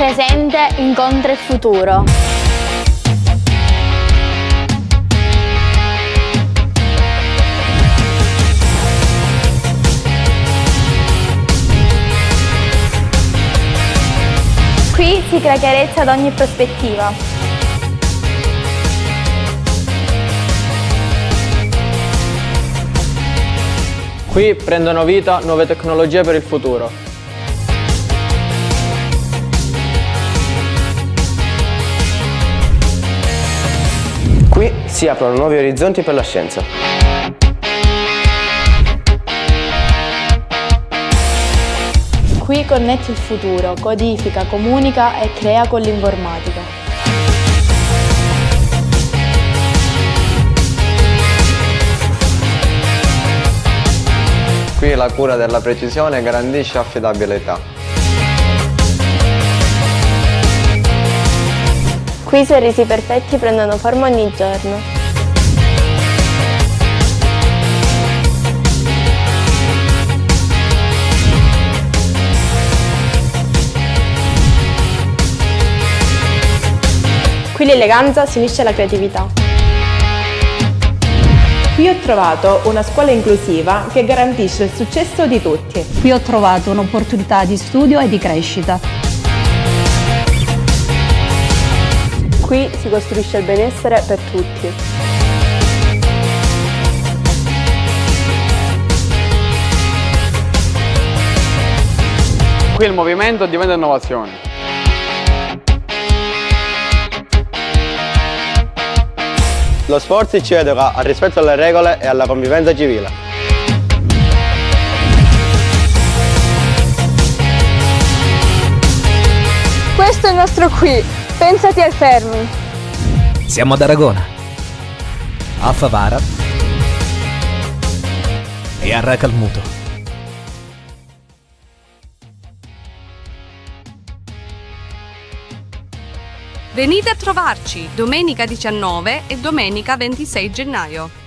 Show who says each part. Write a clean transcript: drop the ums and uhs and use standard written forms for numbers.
Speaker 1: presente incontra il futuro. Qui si crea chiarezza ad ogni prospettiva.
Speaker 2: Qui prendono vita nuove tecnologie per il futuro.
Speaker 3: Qui si aprono nuovi orizzonti per la scienza.
Speaker 1: Qui connetti il futuro, codifica, comunica e crea con l'informatica.
Speaker 2: Qui la cura della precisione garantisce affidabilità.
Speaker 1: Qui i sorrisi perfetti prendono forma ogni giorno. Qui l'eleganza si unisce alla creatività.
Speaker 4: Qui ho trovato una scuola inclusiva che garantisce il successo di tutti.
Speaker 5: Qui ho trovato un'opportunità di studio e di crescita.
Speaker 1: Qui si costruisce il benessere per tutti.
Speaker 2: Qui il movimento diventa innovazione. Lo sport ci educa al rispetto delle regole e alla convivenza civile.
Speaker 1: Questo è il nostro qui, pensati al Fermi.
Speaker 6: Siamo ad Aragona, a Favara e a Racalmuto.
Speaker 7: Venite a trovarci domenica 19 e domenica 26 gennaio.